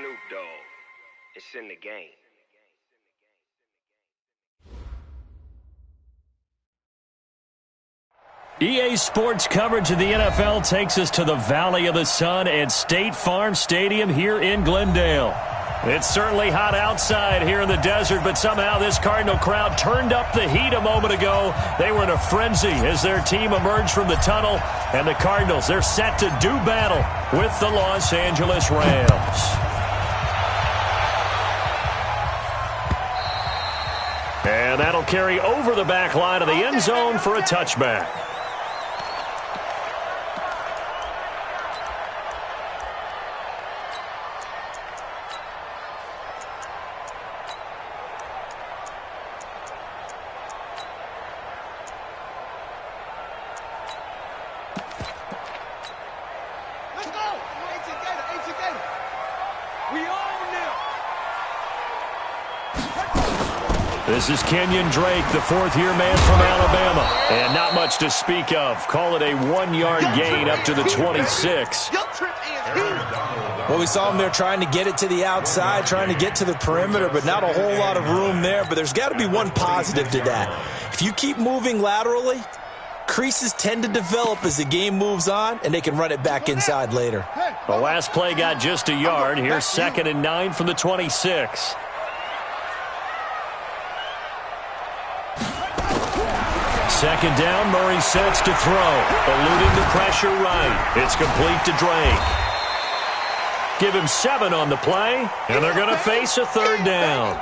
Snoop Dogg. It's in the game. EA Sports coverage of the NFL takes us to the Valley of the Sun at State Farm Stadium here in Glendale. It's certainly hot outside here in the desert, but somehow this Cardinal crowd turned up the heat a moment ago. They were in a frenzy as their team emerged from the tunnel, and the Cardinals, they're set to do battle with the Los Angeles Rams. And that'll carry over the back line of the end zone for a touchback. This is Kenyon Drake, the fourth-year man from Alabama. And not much to speak of. Call it a one-yard gain up to the 26. Well, we saw him there trying to get it to the outside, trying to get to the perimeter, but not a whole lot of room there. But there's got to be one positive to that. If you keep moving laterally, creases tend to develop as the game moves on, and they can run it back inside later. The last play got just a yard. Here's 2nd and 9 from the 26. Second down, Murray sets to throw. Eluding the pressure right. It's complete to Drake. Give him 7 on the play, and they're going to face a 3rd down.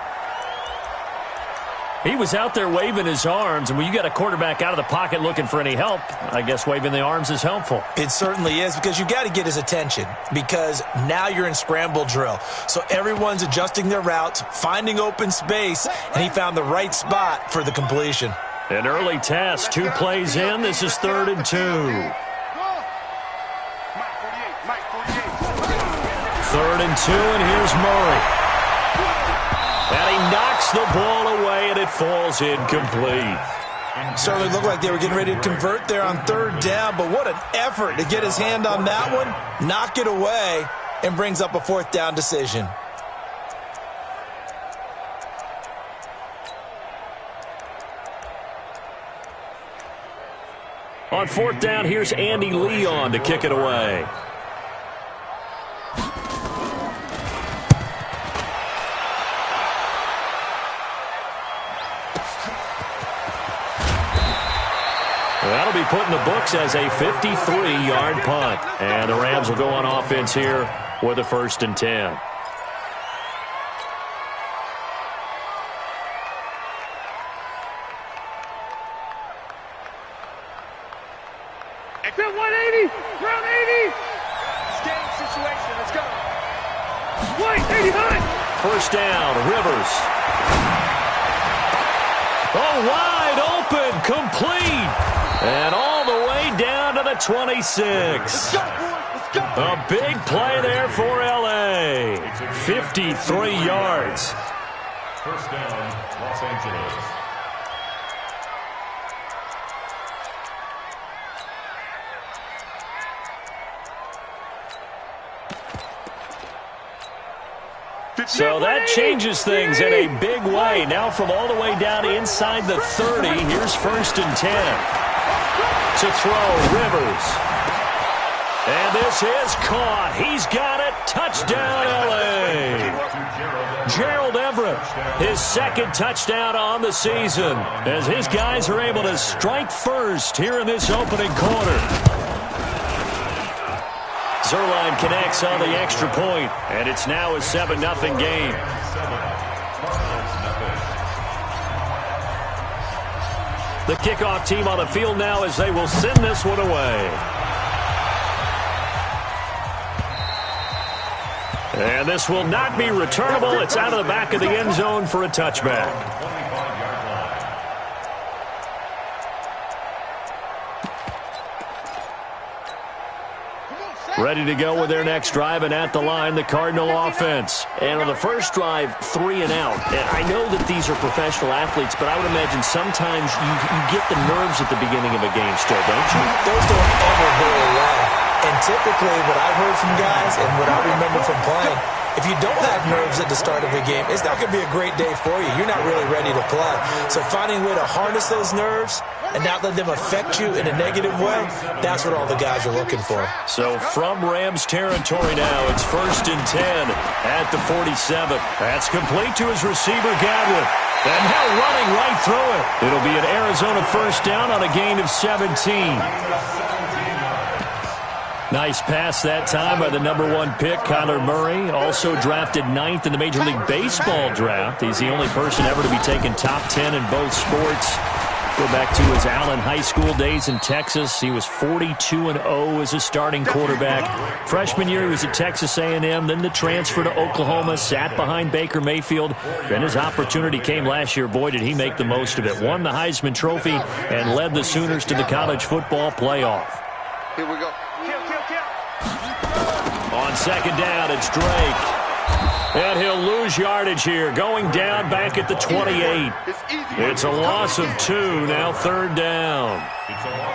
He was out there waving his arms, and when you got a quarterback out of the pocket looking for any help, I guess waving the arms is helpful. It certainly is, because you got to get his attention, because now you're in scramble drill. So everyone's adjusting their routes, finding open space, and he found the right spot for the completion. An early test, 2 plays in. This is 3rd and 2. 3rd and 2, and here's Murray. And he knocks the ball away, and it falls incomplete. Certainly looked like they were getting ready to convert there on 3rd down, but what an effort to get his hand on that one, knock it away, and brings up a 4th down decision. On 4th down, here's Andy Leon to kick it away. That'll be put in the books as a 53-yard punt. And the Rams will go on offense here with a 1st and 10. Exit 180, ground 80. Scanning situation, let's go. White, 89. 1st down, Rivers. Oh, wide open, complete. And all the way down to the 26. Let's go, boys, let's go. A big play there for L.A. 53 yards. 1st down, Los Angeles. So that changes things in a big way. Now from all the way down inside the 30, here's 1st and 10. To throw, Rivers. And this is caught. He's got it. Touchdown, L.A. Gerald Everett, his 2nd touchdown on the season, as his guys are able to strike first here in this opening quarter. Zerline connects on the extra point, and it's now a 7-0 game. The kickoff team on the field now as they will send this one away. And this will not be returnable. It's out of the back of the end zone for a touchback. Ready to go with their next drive, and at the line, the Cardinal offense. And on the first drive, 3 and out. And I know that these are professional athletes, but I would imagine sometimes you get the nerves at the beginning of a game still, don't you? Those don't ever go away. And typically what I've heard from guys and what I remember from playing, if you don't have nerves at the start of a game, it's not going to be a great day for you. You're not really ready to play. So finding a way to harness those nerves and not let them affect you in a negative way, that's what all the guys are looking for. So from Rams territory now, it's 1st and 10 at the 47. That's complete to his receiver, Gadwin. And now running right through it. It'll be an Arizona first down on a gain of 17. Nice pass that time by the #1 pick, Kyler Murray. Also drafted 9th in the Major League Baseball draft. He's the only person ever to be taken top 10 in both sports. Go back to his Allen High School days in Texas. He was 42-0 as a starting quarterback. Freshman year, he was at Texas A&M. Then the transfer to Oklahoma, sat behind Baker Mayfield. Then his opportunity came last year. Boy, did he make the most of it. Won the Heisman Trophy and led the Sooners to the college football playoff. Here we go. On second down, it's Drake. And he'll lose yardage here, going down back at the 28. It's a loss of 2, now 3rd down.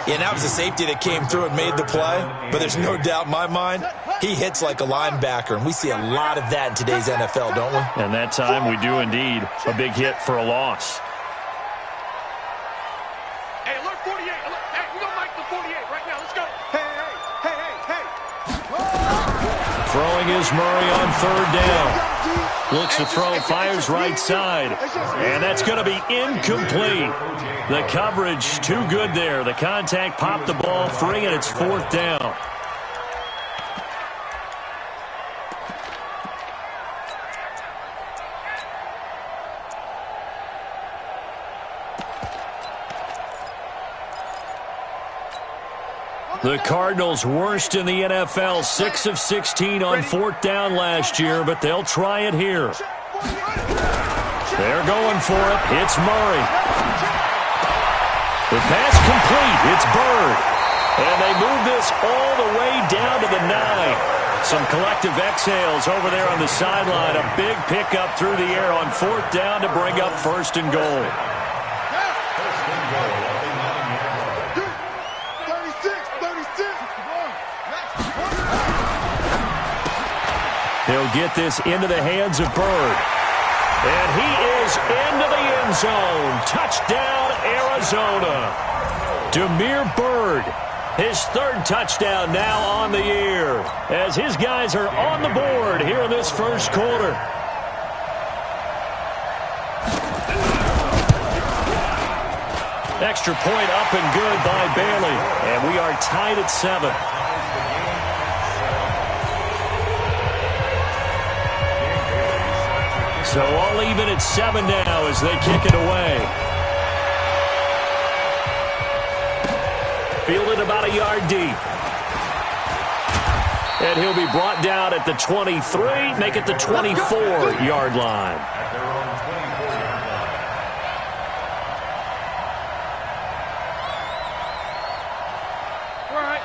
Yeah, that was a safety that came through and made the play, but there's no doubt in my mind, he hits like a linebacker, and we see a lot of that in today's NFL, don't we? And that time we do indeed. A big hit for a loss. Hey, alert 48. Hey, we're going to make the 48 right now. Let's go. Hey. Throwing is Murray on 3rd down. Looks to throw, fires right side. And that's going to be incomplete. The coverage too good there. The contact popped the ball free, and it's 4th down. The Cardinals worst in the NFL, 6 of 16 on 4th down last year, but they'll try it here. They're going for it. It's Murray. The pass complete. It's Bird. And they move this all the way down to the 9. Some collective exhales over there on the sideline. A big pickup through the air on 4th down to bring up 1st and goal. He'll get this into the hands of Bird. And he is into the end zone. Touchdown, Arizona. Damiere Byrd, his 3rd touchdown now on the year, as his guys are on the board here in this first quarter. Extra point up and good by Bailey. And we are tied at 7. So all even at 7 now as they kick it away. Fielded about a yard deep. And he'll be brought down at the 23, make it the 24-yard line.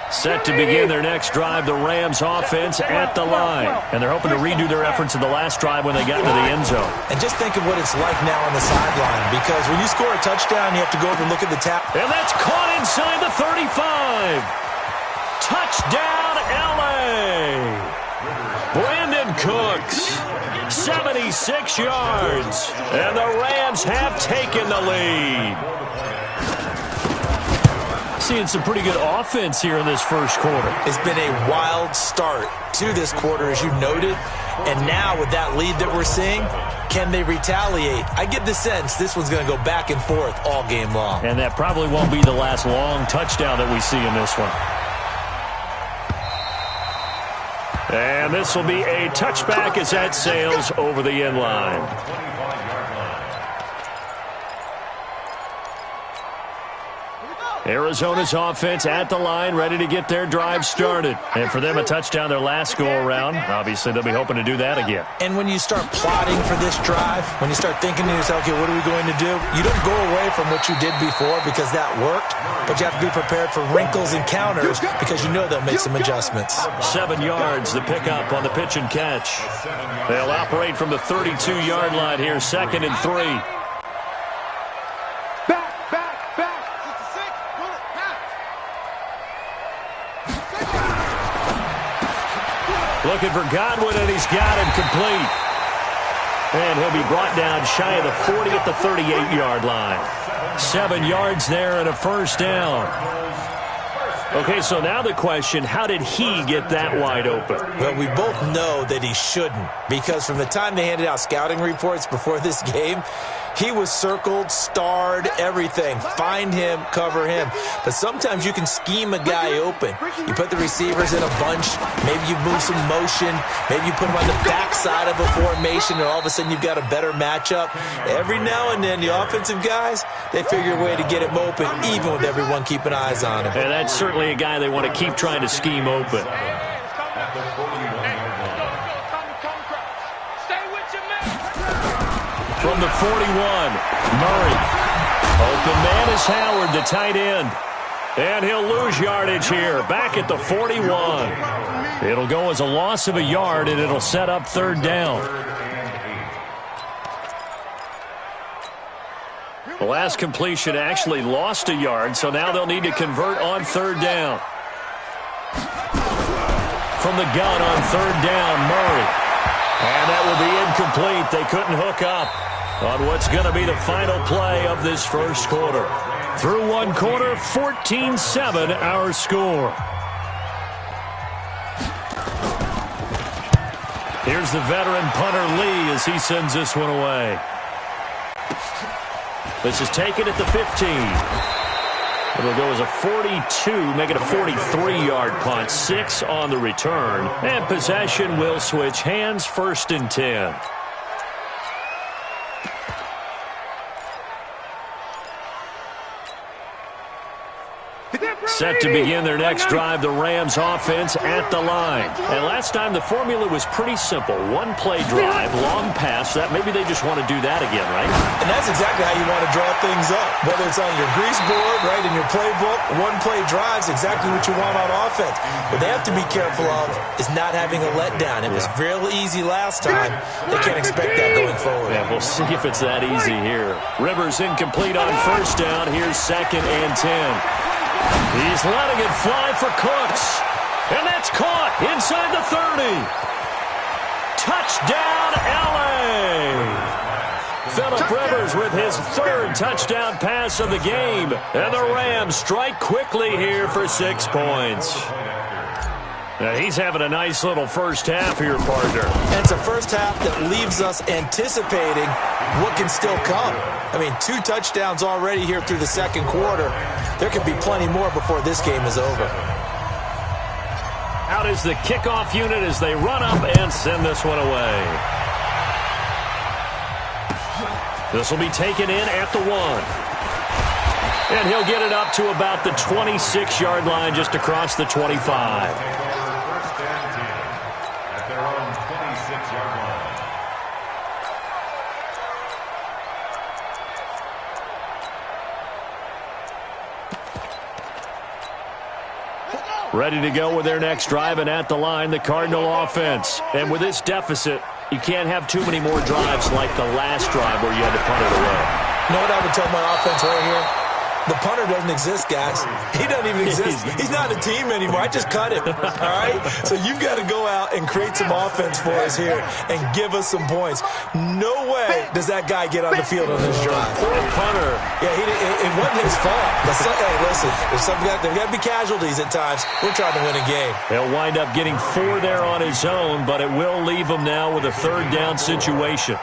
Set to begin their next drive, the Rams offense at the line. And they're hoping to redo their efforts in the last drive when they got into the end zone. And just think of what it's like now on the sideline, because when you score a touchdown, you have to go over and look at the tap. And that's caught inside the 35. Touchdown, L.A. Brandon Cooks, 76 yards. And the Rams have taken the lead. Seeing some pretty good offense here in this first quarter. It's been a wild start to this quarter, as you noted. And now with that lead that we're seeing, can they retaliate? I get the sense this one's going to go back and forth all game long. And that probably won't be the last long touchdown that we see in this one. And this will be a touchback as that sails over the end line. Arizona's offense at the line, ready to get their drive started. And for them, a touchdown their last go-around. Obviously, they'll be hoping to do that again. And when you start plotting for this drive, when you start thinking to yourself, okay, what are we going to do? You don't go away from what you did before because that worked, but you have to be prepared for wrinkles and counters because you know they'll make some adjustments. 7 yards, the pickup on the pitch and catch. They'll operate from the 32-yard line here, 2nd and 3. Looking for Godwin, and he's got him complete. And he'll be brought down shy of the 40 at the 38-yard line. 7 yards there and a first down. Okay, so now the question, how did he get that wide open? Well, we both know that he shouldn't, because from the time they handed out scouting reports before this game, he was circled, starred, everything. Find him, cover him. But sometimes you can scheme a guy open. You put the receivers in a bunch. Maybe you move some motion. Maybe you put him on the backside of a formation, and all of a sudden you've got a better matchup. Every now and then, the offensive guys, they figure a way to get him open, even with everyone keeping eyes on him. And that's certainly a guy they want to keep trying to scheme open. From the 41, Murray. Open man is Howard, the tight end. And he'll lose yardage here, back at the 41. It'll go as a loss of a yard, and it'll set up third down. The last completion actually lost a yard, so now they'll need to convert on third down. From the gun on third down, Murray. And that will be incomplete. They couldn't hook up on what's going to be the final play of this first quarter. Through one quarter, 14-7 our score. Here's the veteran punter Lee as he sends this one away. This is taken at the 15. It'll go as a 42, make it a 43-yard punt. 6 on the return. And possession will switch hands, 1st and 10. Set to begin their next drive, the Rams offense at the line. And last time the formula was pretty simple. One play drive, long pass. That maybe they just want to do that again, right? And that's exactly how you want to draw things up. Whether it's on your grease board, right, in your playbook, one play drive's exactly what you want on offense. What they have to be careful of is not having a letdown. It was real easy last time. They can't expect that going forward. Yeah, we'll see if it's that easy here. Rivers incomplete on first down. Here's 2nd and 10. He's letting it fly for Cooks. And that's caught inside the 30. Touchdown, L.A. Phillip Rivers with his 3rd touchdown pass of the game. And the Rams strike quickly here for 6 points. Now he's having a nice little first half here, partner. And it's a first half that leaves us anticipating what can still come. I mean, 2 touchdowns already here through the second quarter. There could be plenty more before this game is over. Out is the kickoff unit as they run up and send this one away. This will be taken in at the 1. And he'll get it up to about the 26-yard line, just across the 25. Ready to go with their next drive, and at the line, the Cardinal offense. And with this deficit, you can't have too many more drives like the last drive where you had to punt it away. You know what I would tell my offense right here? The punter doesn't exist, guys. He doesn't even exist. He's not a team anymore. I just cut him, all right? So you've got to go out and create some offense for us here and give us some points. No way does that guy get on the field on this drive. Poor punter. Yeah, it wasn't his fault. Hey, listen, there got to be casualties at times. We're trying to win a game. He'll wind up getting 4 there on his own, but it will leave him now with a 3rd down situation.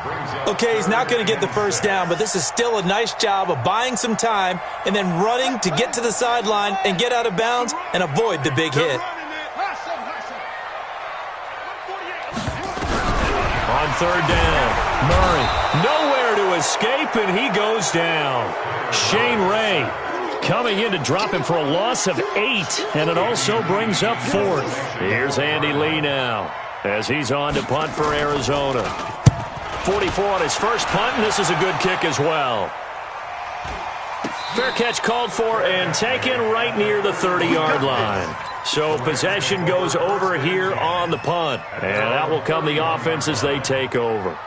Okay, he's not going to get the first down, but this is still a nice job of buying some time and then running to get to the sideline and get out of bounds and avoid the big hit. On 3rd down, Murray nowhere to escape, and he goes down. Shane Ray coming in to drop him for a loss of 8, and it also brings up 4th. Here's Andy Lee now as he's on to punt for Arizona. 44 on his first punt, and this is a good kick as well. Fair catch called for and taken right near the 30-yard line. So possession goes over here on the punt. And that will come the offense as they take over.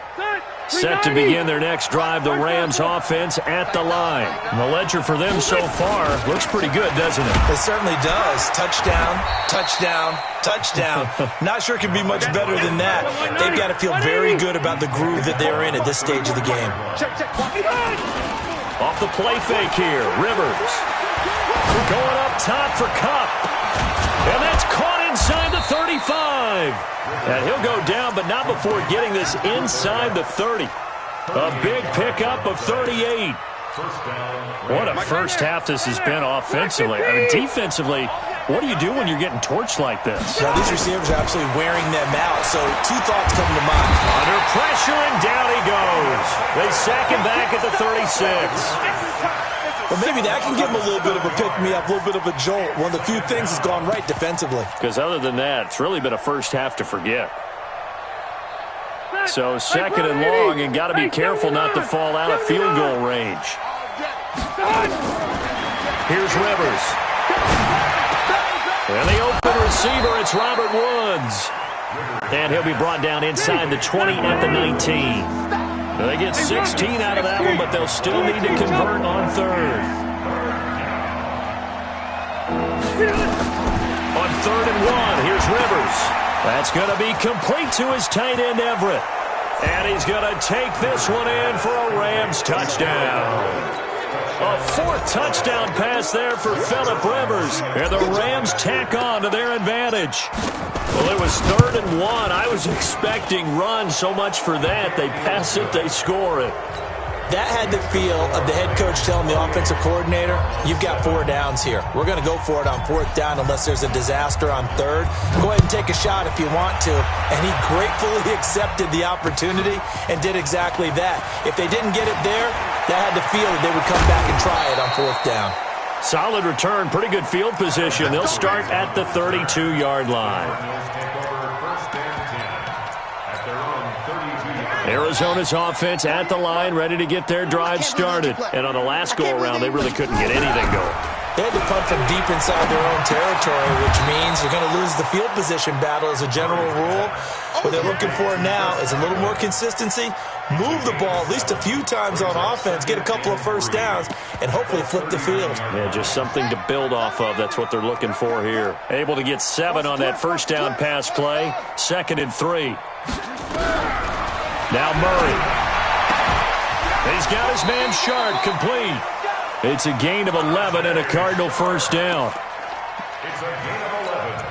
Set to begin their next drive, the Rams offense at the line. And the ledger for them so far looks pretty good, doesn't it? It certainly does. Touchdown, touchdown, touchdown. Not sure it could be much better than that. They've got to feel very good about the groove that they're in at this stage of the game. Off the play fake here, Rivers. Going up top for Kupp. And that's caught inside the 35. And he'll go down, but not before getting this inside the 30. A big pickup of 38. What a first half this has been offensively. I mean, defensively, what do you do when you're getting torched like this? Yeah, these receivers are absolutely wearing them out. So two thoughts come to mind. Under pressure, and down he goes. They sack him back at the 36. Well, maybe that can give him a little bit of a pick-me-up, a little bit of a jolt. One of the few things that's gone right defensively. Because other than that, it's really been a first half to forget. So second and long, and got to be careful not to fall out of field goal range. Here's Rivers. And the open receiver, it's Robert Woods. And he'll be brought down inside the 20 at the 19. They get 16 out of that one, but they'll still need to convert on third. On 3rd and 1, here's Rivers. That's going to be complete to his tight end, Everett. And he's going to take this one in for a Rams touchdown. A 4th touchdown pass there for Phillip Rivers. And the Rams tack on to their advantage. Well, it was 3rd and 1. I was expecting run so much for that. They pass it, they score it. That had the feel of the head coach telling the offensive coordinator, you've got 4 downs here. We're going to go for it on 4th down unless there's a disaster on 3rd. Go ahead and take a shot if you want to. And he gratefully accepted the opportunity and did exactly that. If they didn't get it there, that had the feel that they would come back and try it on 4th down. Solid return, pretty good field position. They'll start at the 32-yard line. Arizona's offense at the line, ready to get their drive started. And on the last go-around, they really couldn't get anything going. They had to punt from deep inside their own territory, which means you're going to lose the field position battle as a general rule. What they're looking for now is a little more consistency, move the ball at least a few times on offense, get a couple of first downs, and hopefully flip the field. Yeah, just something to build off of. That's what they're looking for here. Able to get 7 on that first down pass play. 2nd and 3. Now Murray. He's got his man Sharp complete. It's a gain of 11 and a Cardinal first down. It's a gain of 11.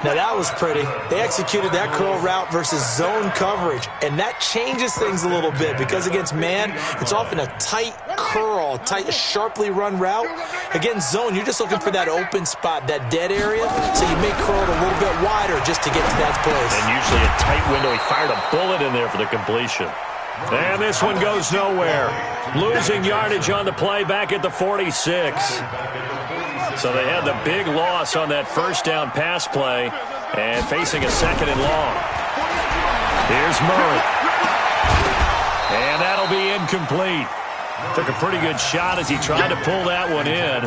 Now that was pretty. They executed that curl route versus zone coverage, and that changes things a little bit because against man, it's often a tight curl, tight, sharply run route. Against zone, you're just looking for that open spot, that dead area, so you may curl it a little bit wider just to get to that place. And usually a tight window. He fired a bullet in there for the completion. And this one goes nowhere. Losing yardage on the play back at the 46. So they had the big loss on that first down pass play and facing a 2nd and long. Here's Murray. And that'll be incomplete. Took a pretty good shot as he tried to pull that one in.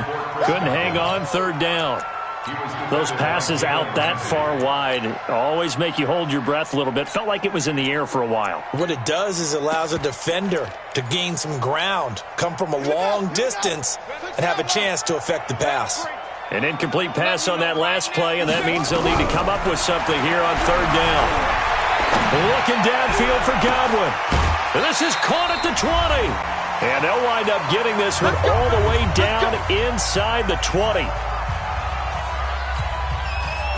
Couldn't hang on 3rd down. Those passes out that far wide always make you hold your breath a little bit. Felt like it was in the air for a while. What it does is it allows a defender to gain some ground, come from a long distance, and have a chance to affect the pass. An incomplete pass on that last play, and that means they'll need to come up with something here on 3rd down. Looking downfield for Godwin. And this is caught at the 20. And they'll wind up getting this one all the way down inside the 20.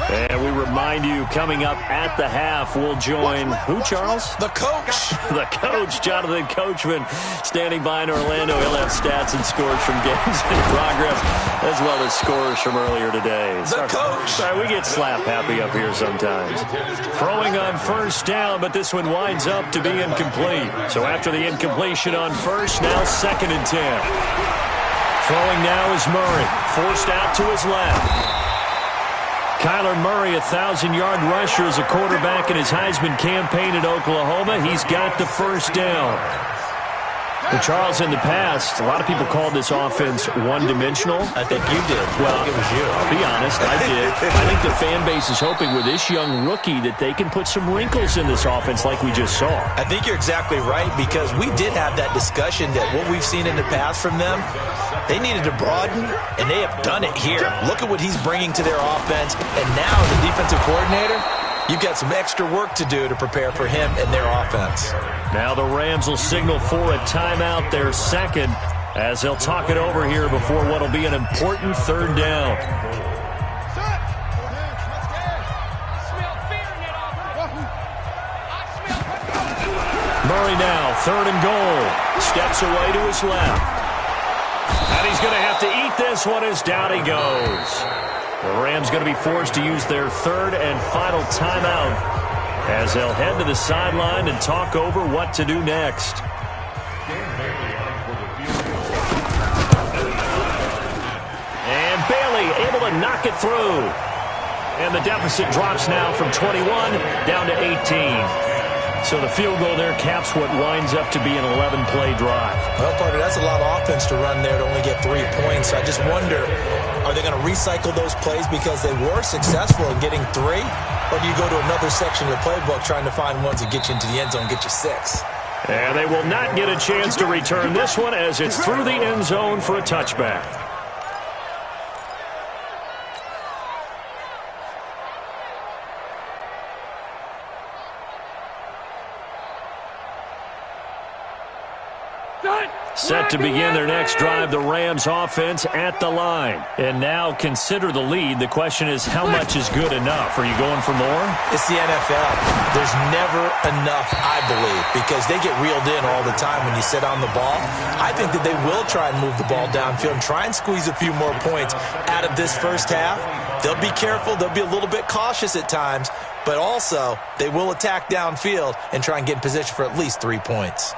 And we remind you, coming up at the half, we'll join who, Charles? The coach. The coach, Jonathan Coachman, standing by in Orlando. He'll have stats and scores from games in progress, as well as scores from earlier today. The coach. Sorry, we get slap happy up here sometimes. Throwing on first down, but this one winds up to be incomplete. So after the incompletion on first, now 2nd and 10. Throwing now is Murray, forced out to his left. Kyler Murray, a 1,000-yard rusher as a quarterback in his Heisman campaign at Oklahoma. He's got the first down. Well, Charles, in the past, a lot of people called this offense one-dimensional. I think you did. Well, it was you. I'll be honest, I did. I think the fan base is hoping with this young rookie that they can put some wrinkles in this offense like we just saw. I think you're exactly right, because we did have that discussion that what we've seen in the past from them, they needed to broaden, and they have done it here. Look at what he's bringing to their offense, and now the defensive coordinator, you've got some extra work to do to prepare for him and their offense. Now the Rams will signal for a timeout, their second, as they'll talk it over here before what will be an important third down. Murray now, third and goal. Steps away to his left. And he's going to have to eat this one as down he goes. The Rams going to be forced to use their third and final timeout as they'll head to the sideline and talk over what to do next. And Bailey able to knock it through. And the deficit drops now from 21 down to 18. So the field goal there caps what winds up to be an 11-play drive. Well, Parker, that's a lot of offense to run there to only get 3 points. I just wonder, are they going to recycle those plays because they were successful in getting 3? Or do you go to another section of the playbook trying to find ones that get you into the end zone, get you 6? And they will not get a chance to return this one as it's through the end zone for a touchback. Set to begin their next drive, the Rams offense at the line. And now consider the lead. The question is, how much is good enough? Are you going for more? It's the NFL. There's never enough, I believe, because they get reeled in all the time when you sit on the ball. I think that they will try and move the ball downfield and try and squeeze a few more points out of this first half. They'll be careful. They'll be a little bit cautious at times, but also they will attack downfield and try and get in position for at least 3 points.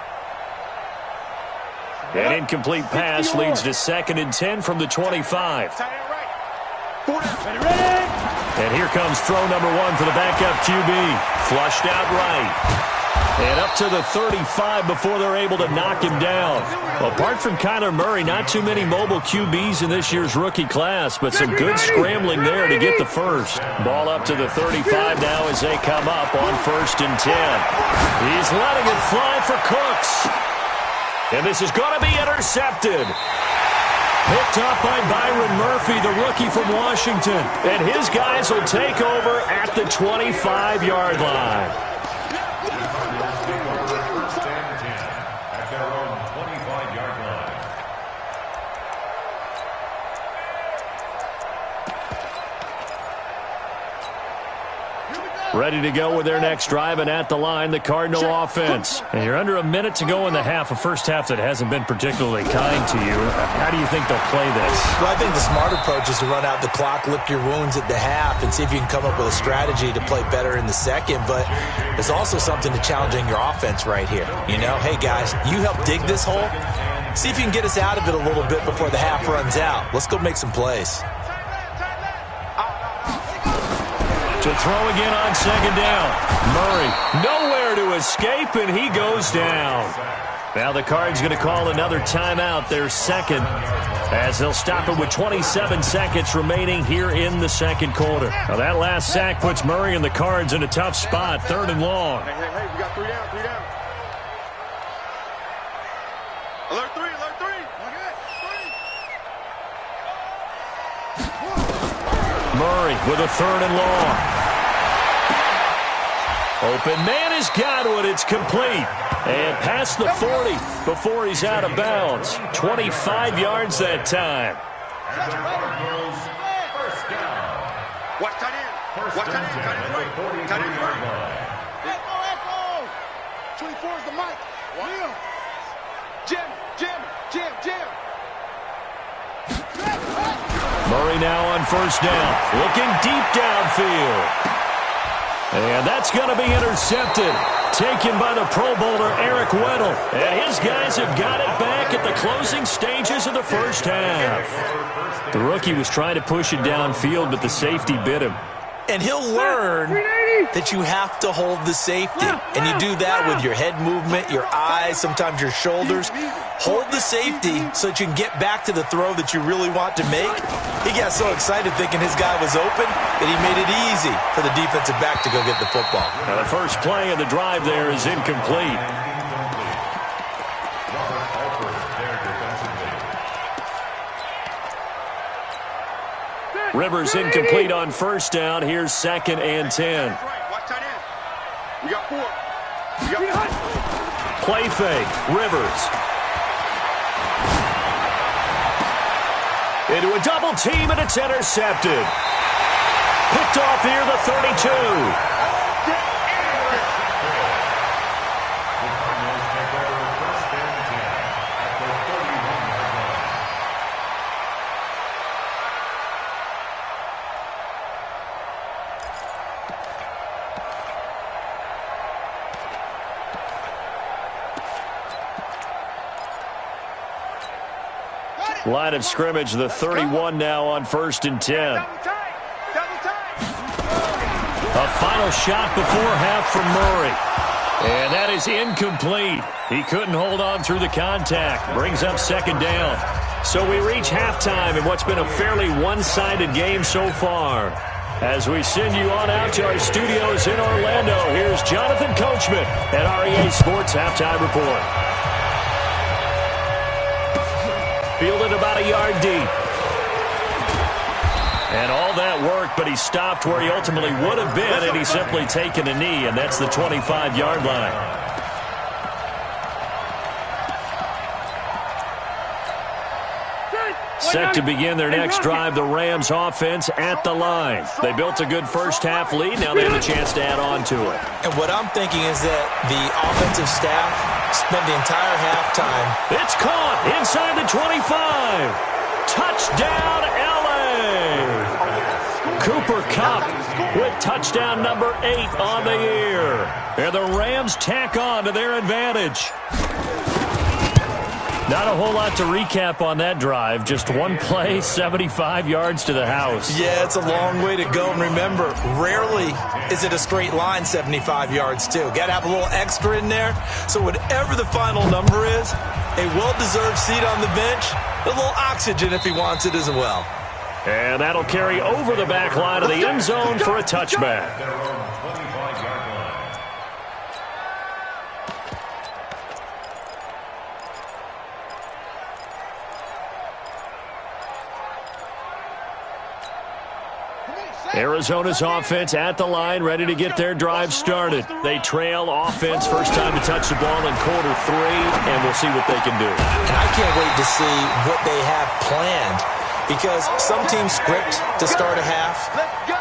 An incomplete pass leads to 2nd and 10 from the 25. And here comes throw number 1 for the backup QB. Flushed out right. And up to the 35 before they're able to knock him down. Well, apart from Kyler Murray, not too many mobile QBs in this year's rookie class, but some good scrambling there to get the first. Ball up to the 35 now as they come up on 1st and 10. He's letting it fly for Cooks. And this is going to be intercepted. Picked up by Byron Murphy, the rookie from Washington. And his guys will take over at the 25-yard line. First and 10 at their own 25-yard line. Ready to go with their next drive, and at the line, the Cardinal offense. And you're under a minute to go in the half, a first half that hasn't been particularly kind to you. How do you think they'll play this? Well, I think the smart approach is to run out the clock, lick your wounds at the half, and see if you can come up with a strategy to play better in the second. But there's also something to challenging your offense right here. You know, hey, guys, you help dig this hole. See if you can get us out of it a little bit before the half runs out. Let's go make some plays. To throw again on 2nd down. Murray nowhere to escape, and he goes down. Now the Cards going to call another timeout, their second, as they'll stop it with 27 seconds remaining here in the second quarter. Now that last sack puts Murray and the Cards in a tough spot, 3rd and long. Hey, we got 3 down, 3 down. Alert 3, alert 3. Murray with a 3rd and long. Open man has got it. It's complete. And past the 40 before he's out of bounds. 25 yards that time. And the Cardinals, first down. Watch tight end. Watch tight end. Tight end right. Tight end right. Echo. 24 is the mic. Jim. Murray now on 1st down. Looking deep downfield. And that's going to be intercepted. Taken by the Pro Bowler Eric Weddle. And his guys have got it back at the closing stages of the first half. The rookie was trying to push it downfield, but the safety bit him. And he'll learn that you have to hold the safety. And you do that with your head movement, your eyes, sometimes your shoulders. Hold the safety so that you can get back to the throw that you really want to make. He got so excited thinking his guy was open that he made it easy for the defensive back to go get the football. Now the first play of the drive there is incomplete. Rivers incomplete on first down. Here's 2nd and 10. We got 4. Play fake. Rivers. Into a double team, and it's intercepted. Picked off near the 32. Line of scrimmage, the 31 now on 1st and 10. A final shot before half from Murray. And that is incomplete. He couldn't hold on through the contact. Brings up 2nd down. So we reach halftime in what's been a fairly one-sided game so far. As we send you on out to our studios in Orlando, here's Jonathan Coachman at REA Sports Halftime Report. Fielded about a yard deep. And all that work, but he stopped where he ultimately would have been, and he's simply taken a knee, and that's the 25-yard line. Set to begin their next drive, the Rams offense at the line. They built a good first-half lead. Now they have a chance to add on to it. And what I'm thinking is that the offensive staff spent the entire halftime. It's caught inside the 25. Touchdown, L.A. Cooper Kupp with touchdown number 8 on the year. And the Rams tack on to their advantage. Not a whole lot to recap on that drive. Just one play, 75 yards to the house. Yeah, it's a long way to go. And remember, rarely is it a straight line 75 yards, too. Got to have a little extra in there. So whatever the final number is, a well-deserved seat on the bench, a little oxygen if he wants it as well. And that'll carry over the back line of the end zone for a touchback. Arizona's offense at the line, ready to get their drive started. They trail offense, first time to touch the ball in quarter 3, and we'll see what they can do. And I can't wait to see what they have planned, because some teams script to start a half.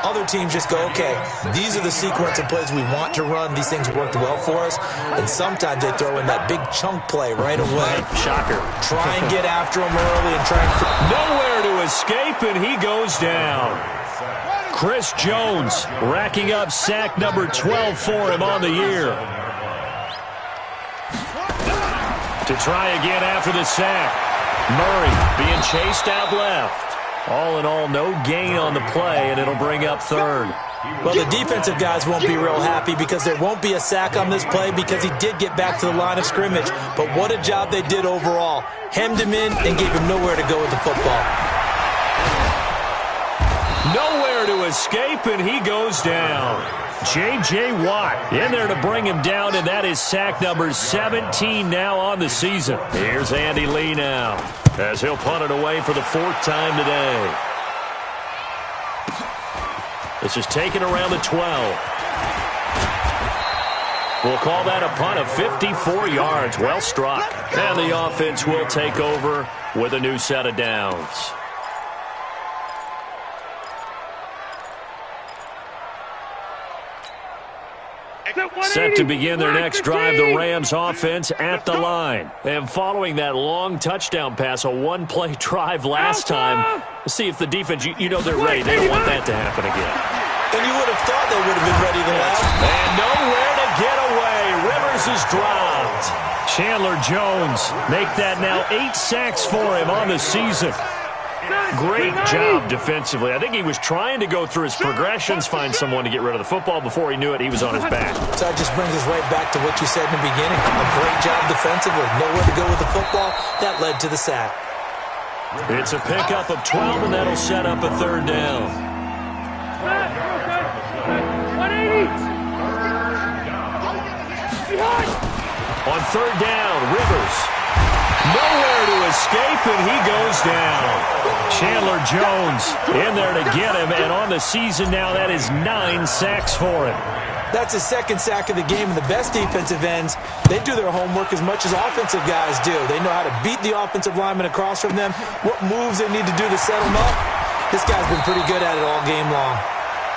Other teams just go, okay, these are the sequence of plays we want to run. These things worked well for us. And sometimes they throw in that big chunk play right away. Shocker. Try and get after him early and try and... Nowhere to escape, and he goes down. Chris Jones racking up sack number 12 for him on the year. To try again after the sack. Murray being chased out left. All in all, no gain on the play, and it'll bring up 3rd. Well, the defensive guys won't be real happy because there won't be a sack on this play because he did get back to the line of scrimmage. But what a job they did overall. Hemmed him in and gave him nowhere to go with the football. Nowhere to escape, and he goes down. J.J. Watt in there to bring him down, and that is sack number 17 now on the season. Here's Andy Lee now, as he'll punt it away for the 4th time today. This is taken around the 12. We'll call that a punt of 54 yards. Well struck. And the offense will take over with a new set of downs. Set to begin their next drive, the Rams offense at the line. And following that long touchdown pass, a one-play drive last time, let's see if the defense, you know they're ready. They don't want that to happen again. And you would have thought they would have been ready the last. And nowhere to get away. Rivers is dropped. Chandler Jones make that now 8 sacks for him on the season. Great job defensively. I think he was trying to go through his progressions, find someone to get rid of the football. Before he knew it, he was on his back. So that just brings us right back to what you said in the beginning. A great job defensively. Nowhere to go with the football. That led to the sack. It's a pickup of 12, and that'll set up a third down. 180. On third down, Rivers. Nowhere to escape, and he goes down. Chandler Jones in there to get him, and on the season now, that is 9 sacks for him. That's his second sack of the game, and the best defensive ends, they do their homework as much as offensive guys do. They know how to beat the offensive lineman across from them, what moves they need to do to set them up. This guy's been pretty good at it all game long.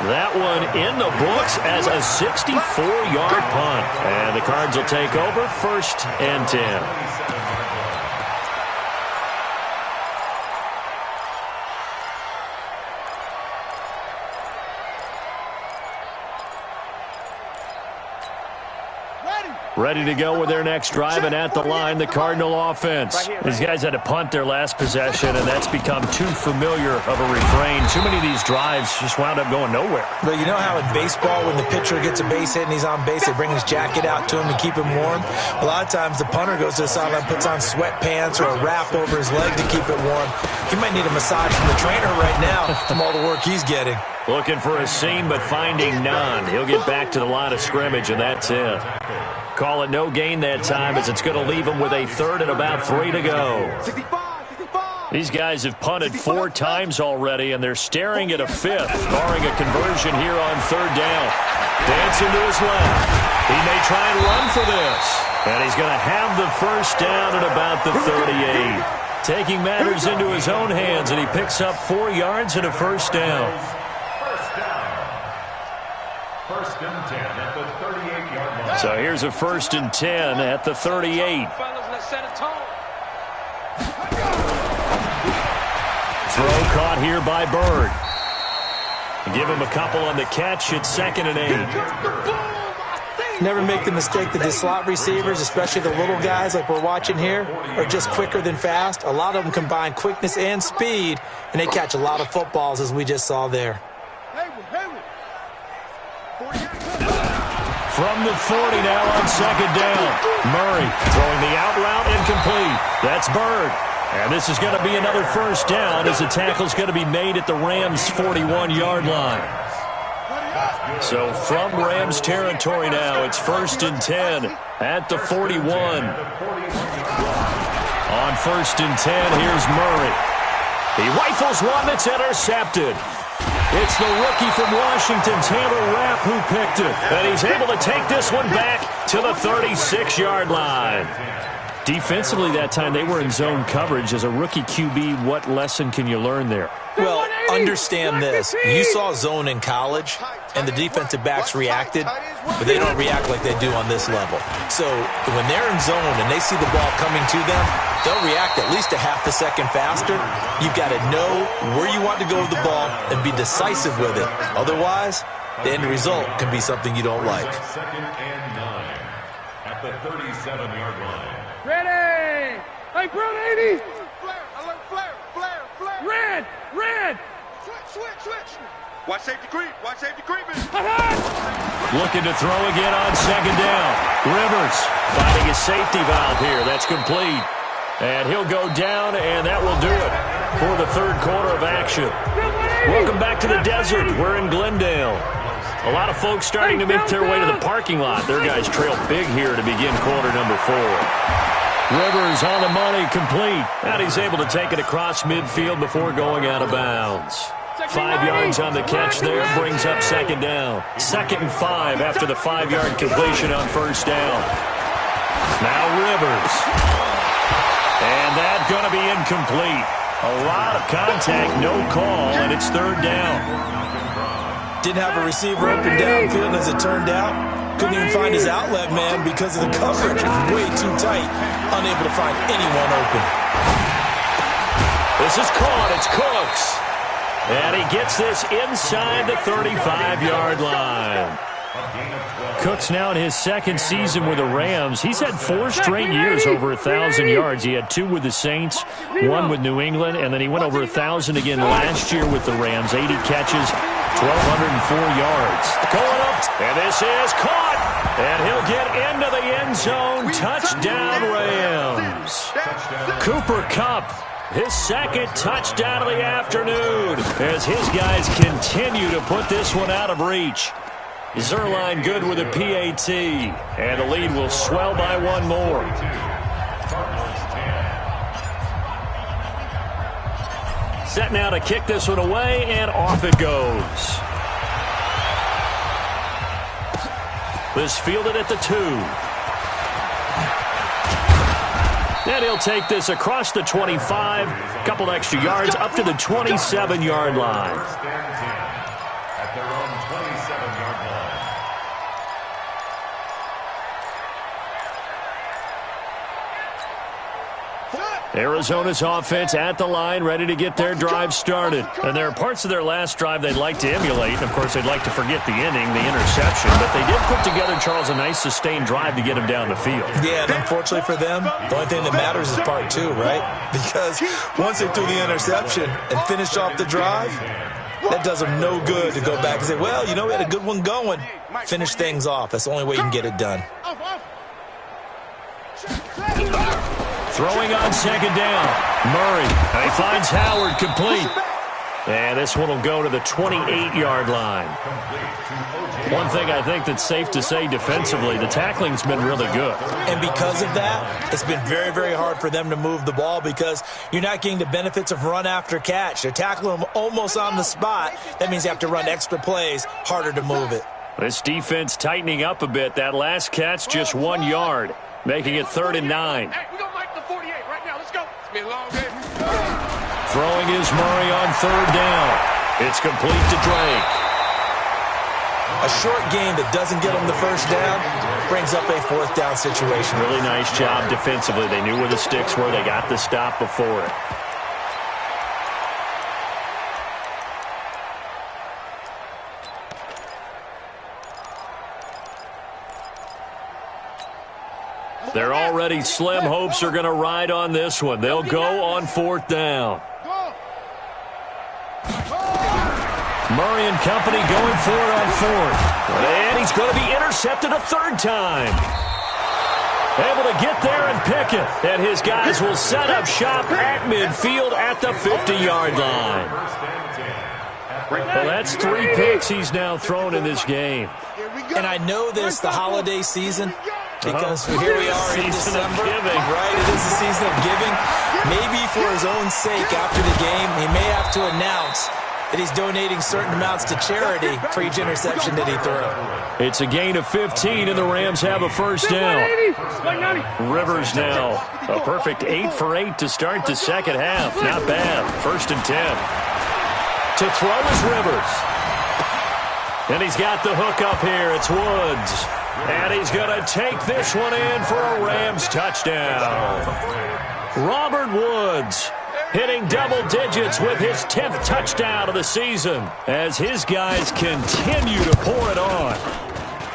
That one in the books as a 64-yard punt. And the Cards will take over, 1st and 10. Ready to go with their next drive, and at the line, the Cardinal offense. These guys had to punt their last possession, and that's become too familiar of a refrain. Too many of these drives just wound up going nowhere. But you know how in baseball, when the pitcher gets a base hit and he's on base, they bring his jacket out to him to keep him warm? A lot of times the punter goes to the sideline, puts on sweatpants or a wrap over his leg to keep it warm. He might need a massage from the trainer right now from all the work he's getting. Looking for a seam, but finding none. He'll get back to the line of scrimmage, and that's it. Call it no gain that time, as it's going to leave him with a third and about 3 to go. These guys have punted 4 times already, and they're staring at a 5th, barring a conversion here on third down. Dancing to his left. He may try and run for this. And he's going to have the first down at about the 38. Taking matters into his own hands, and he picks up 4 yards and a first down. First and 10 at the 38-yard line. So here's a 1st and 10 at the 38. Throw caught here by Bird. Give him a couple on the catch. It's 2nd and 8. Never make the mistake that the slot receivers, especially the little guys like we're watching here, are just quicker than fast. A lot of them combine quickness and speed, and they catch a lot of footballs, as we just saw there. From the 40 now on 2nd down. Murray throwing the out route incomplete. That's Bird. And this is going to be another first down as the tackle's going to be made at the Rams' 41-yard line. So from Rams territory now, it's 1st and 10 at the 41. On 1st and 10, here's Murray. He rifles one that's intercepted. It's the rookie from Washington, Taylor Rapp, who picked it. And he's able to take this one back to the 36-yard line. Defensively that time, they were in zone coverage. As a rookie QB, what lesson can you learn there? Well, understand this. You saw zone in college, and the defensive backs reacted, but they don't react like they do on this level. So when they're in zone and they see the ball coming to them, they'll react at least a half a second faster. You've got to know where you want to go with the ball and be decisive with it. Otherwise, the end result can be something you don't like. 2nd and 9 at the 37-yard line. Ready! Hey, Brown 80! Flare, alert, flare, flare, flare. Red! Red! Switch. Watch safety creep, creeping. Looking to throw again on 2nd down. Rivers finding his safety valve here. That's complete. And he'll go down, and that will do it for the 3rd quarter of action. Welcome back to the desert. We're in Glendale. A lot of folks starting to make their way to the parking lot. Their guys trail big here to begin quarter number 4. Rivers on the money, complete. And he's able to take it across midfield before going out of bounds. 5 yards on the catch there, brings up 2nd down. 2nd and 5 after the 5-yard completion on 1st down. Now Rivers. And that's going to be incomplete. A lot of contact, no call, and it's 3rd down. Didn't have a receiver open downfield, as it turned out. Couldn't even find his outlet man because of the coverage. It was way too tight. Unable to find anyone open. This is caught. It's Cooks. And he gets this inside the 35-yard line. Cook's now in his second season with the Rams. He's had 4 straight years over 1,000 yards. He had 2 with the Saints, 1 with New England, and then he went over 1,000 again last year with the Rams. 80 catches, 1,204 yards. Going up, and this is caught, and he'll get into the end zone. Touchdown, Rams. Cooper Kupp, his second touchdown of the afternoon, as his guys continue to put this one out of reach. Zerline good with a PAT, and the lead will swell by 1 more. Set now to kick this one away, and off it goes. This fielded at the 2. And he'll take this across the 25, a couple extra yards up to the 27-yard line. At their own 27-yard line. Arizona's offense at the line, ready to get their drive started. And there are parts of their last drive they'd like to emulate. And, of course, they'd like to forget the inning, the interception. But they did put together, Charles, a nice sustained drive to get him down the field. Yeah, and unfortunately for them, the only thing that matters is part 2, right? Because once they threw the interception and finished off the drive, that does them no good to go back and say, well, you know, we had a good one going. Finish things off. That's the only way you can get it done. Throwing on second down. Murray. And he finds Howard complete. And this one will go to the 28-yard line. One thing I think that's safe to say defensively, the tackling's been really good. And because of that, it's been very, very hard for them to move the ball because you're not getting the benefits of run after catch. They're tackling them almost on the spot. That means you have to run extra plays, harder to move it. This defense tightening up a bit. That last catch just 1 yard, making it 3rd and 9. Hey, we gonna make the 48 right now. Let's go. It's been a long day. Throwing is Murray on 3rd down. It's complete to Drake. A short game that doesn't get them the first down brings up a 4th down situation. Really nice job defensively. They knew where the sticks were. They got the stop before it. Their already slim hopes are going to ride on this one. They'll go on 4th down. Murray and company going for it on 4th. And he's going to be intercepted a 3rd time. Able to get there and pick it. And his guys will set up shop at midfield at the 50-yard line. Well, that's 3 picks he's now thrown in this game. And I know this, the holiday season, because here we are in December, right? It is the season of giving. Maybe for his own sake after the game, he may have to announce that he's donating certain amounts to charity for each interception that he threw. It's a gain of 15, and the Rams have a 1st down. Rivers now, a perfect 8 for 8 to start the second half. Not bad. 1st and 10. To throw is Rivers. And he's got the hook up here. It's Woods. And he's going to take this one in for a Rams touchdown. Robert Woods hitting double digits with his 10th touchdown of the season as his guys continue to pour it on.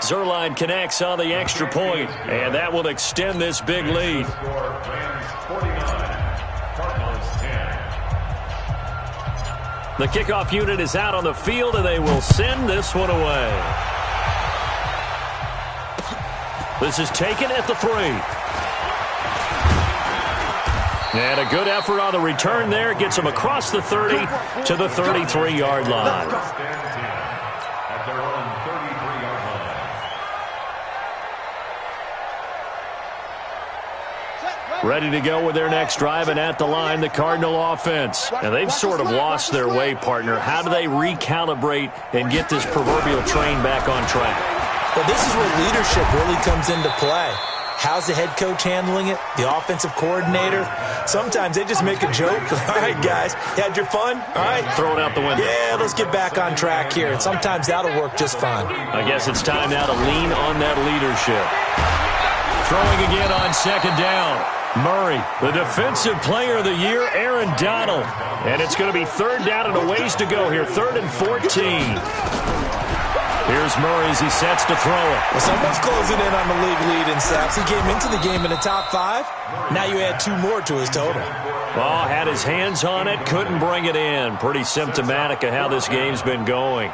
Zerline connects on the extra point, and that will extend this big lead. The kickoff unit is out on the field, and they will send this one away. This is taken at the 3. And a good effort on the return there. Gets him across the 30 to the 33-yard line. At their own 33-yard line. Ready to go with their next drive, and at the line, the Cardinal offense. And they've sort of lost their way, partner. How do they recalibrate and get this proverbial train back on track? Well, this is where leadership really comes into play. How's the head coach handling it? The offensive coordinator? Sometimes they just make a joke. All right, guys, you had your fun? All right. Throw it out the window. Yeah, let's get back on track here. And sometimes that'll work just fine. I guess it's time now to lean on that leadership. Throwing again on second down. Murray, the defensive player of the year, Aaron Donald. And it's going to be 3rd down and a ways to go here. 3rd and 14. Here's Murray as he sets to throw it. Well, someone's closing in on the league lead in sacks. He came into the game in the top 5. Now you add 2 more to his total. Oh, had his hands on it, couldn't bring it in. Pretty symptomatic of how this game's been going.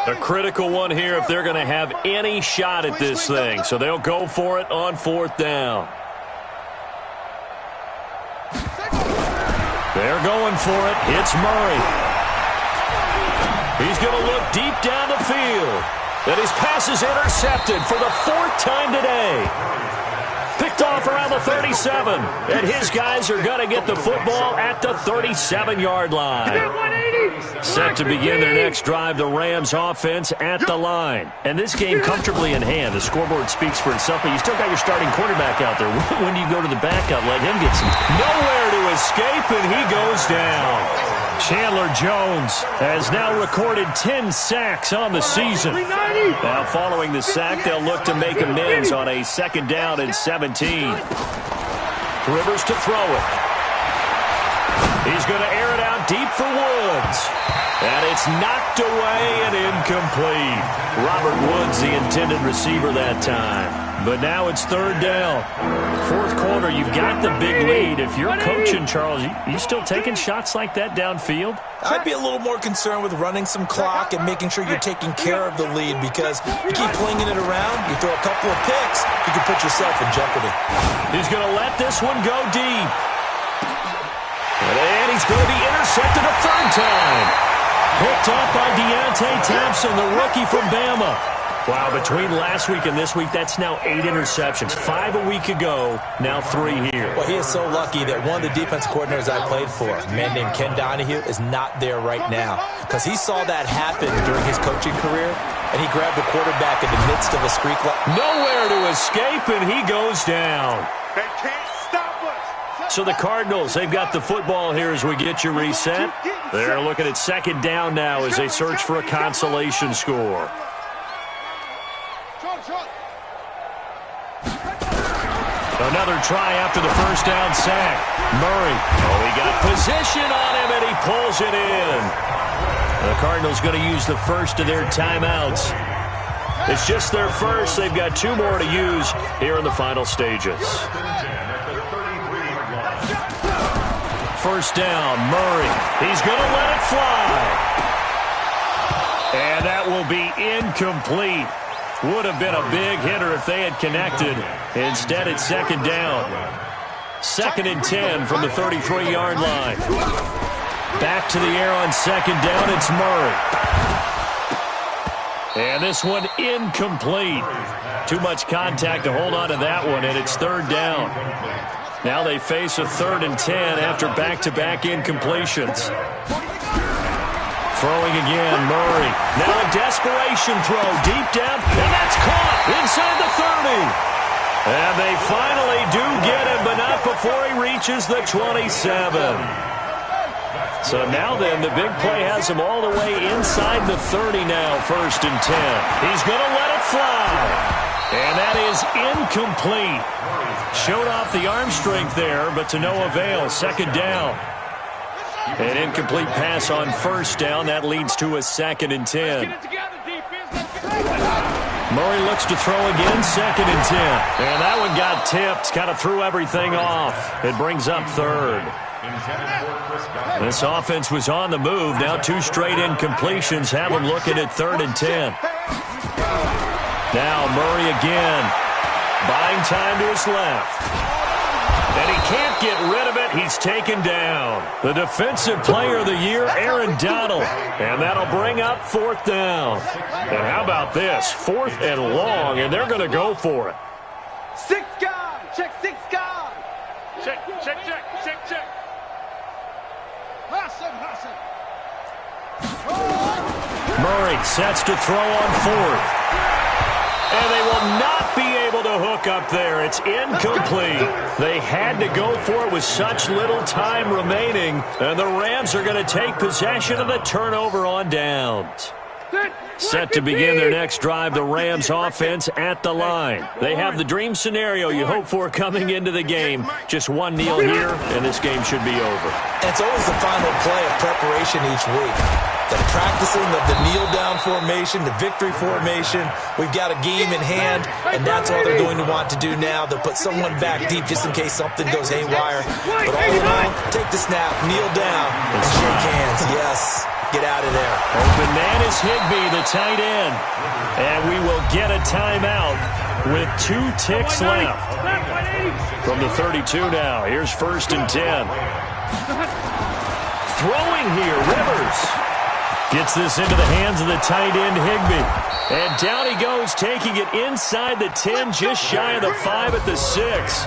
A critical one here if they're going to have any shot at this thing. So they'll go for it on 4th down. They're going for it. It's Murray. He's going to look deep down the field. And his pass is intercepted for the 4th time today. Picked off around the 37. And his guys are going to get the football at the 37-yard line. Set to begin their next drive, the Rams offense at the line. And this game comfortably in hand. The scoreboard speaks for itself, but you still got your starting quarterback out there. When do you go to the backup? Let him get some. Nowhere to escape, and he goes down. Chandler Jones has now recorded 10 sacks on the season. Now following the sack, they'll look to make amends on a 2nd down and 17. Rivers to throw it. He's going to air it out deep for Woods. And it's knocked away and incomplete. Robert Woods, the intended receiver that time. But now it's 3rd down. 4th quarter, you've got the big lead. If you're coaching, Charles, you still taking shots like that downfield? I'd be a little more concerned with running some clock and making sure you're taking care of the lead, because you keep flinging it around, you throw a couple of picks, you can put yourself in jeopardy. He's going to let this one go deep. And he's going to be intercepted a 3rd time. Picked off by Deontay Thompson, the rookie from Bama. Wow, between last week and this week, that's now 8 interceptions. 5 a week ago, now 3 here. Well, he is so lucky that one of the defense coordinators I played for, a man named Ken Donahue, is not there right now. Because he saw that happen during his coaching career, and he grabbed the quarterback in the midst of a streak. Nowhere to escape, and he goes down. They can't stop us. So the Cardinals, they've got the football here as we get you reset. They're looking at 2nd down now as they search for a consolation score. Another try after the 1st down sack. Murray. Oh, he got position on him, and he pulls it in. The Cardinals going to use the first of their timeouts. It's just their first. They've got 2 more to use here in the final stages. 1st down, Murray. He's going to let it fly. And that will be incomplete. Would have been a big hitter if they had connected. Instead, it's 2nd down. 2nd and 10 from the 33-yard line. Back to the air on 2nd down, it's Murray. And this one incomplete. Too much contact to hold on to that one, and it's 3rd down. Now they face a 3rd and 10 after back-to-back incompletions. Throwing again, Murray. Now a desperation throw deep down, and that's caught inside the 30. And they finally do get him, but not before he reaches the 27. So now then, the big play has him all the way inside the 30 now, 1st and 10. He's going to let it fly. And that is incomplete. Showed off the arm strength there, but to no avail. 2nd down. An incomplete pass on 1st down. That leads to a 2nd and 10. Murray looks to throw again, 2nd and 10. And that one got tipped, kind of threw everything off. It brings up 3rd. This offense was on the move. Now 2 straight incompletions have them looking at 3rd and 10. Now Murray again, buying time to his left. And he can't get rid of it. He's taken down. The Defensive Player of the Year, Aaron Donald. And that'll bring up 4th down. And how about this? 4th and long, and they're going to go for it. 6 guard. Check 6 guard. Check. Murray sets to throw on 4th. And they will not be able to hook up there. It's incomplete. They had to go for it with such little time remaining. And the Rams are going to take possession of the turnover on downs. Set to begin their next drive, the Rams offense at the line. They have the dream scenario you hope for coming into the game. Just one kneel here, and this game should be over. It's always the final play of preparation each week. The practicing of the kneel-down formation, the victory formation. We've got a game in hand, and that's all they're going to want to do now. They'll put someone back deep just in case something goes haywire. But all in all, take the snap, kneel down, and shake hands. Yes. Get out of there. Open man is Higbee, the tight end. And we will get a timeout with 2 ticks left. From the 32 now. Here's 1st and 10. Throwing here, Rivers. Gets this into the hands of the tight end, Higbee. And down he goes, taking it inside the 10, just shy of the 5 at the 6.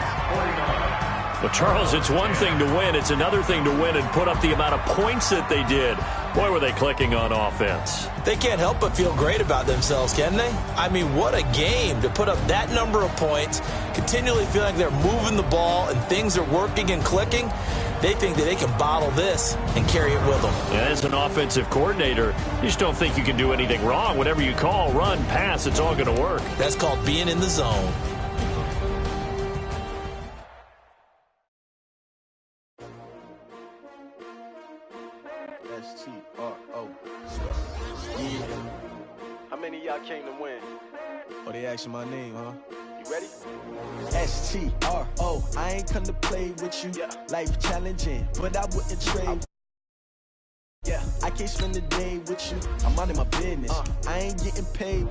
Well, Charles, it's one thing to win. It's another thing to win and put up the amount of points that they did. Boy, were they clicking on offense. They can't help but feel great about themselves, can they? I mean, what a game to put up that number of points, continually feeling like they're moving the ball and things are working and clicking. They think that they can bottle this and carry it with them. Yeah, as an offensive coordinator, you just don't think you can do anything wrong. Whatever you call, run, pass, it's all going to work. That's called being in the zone. S-T-R-O. Yeah. How many of y'all came to win? Oh, they asking my name, huh? You ready? S-T-R-O. I ain't come to play with you. Yeah. Life challenging, but I wouldn't trade. Yeah, I can't spend the day with you. I'm out of my business. I ain't getting paid.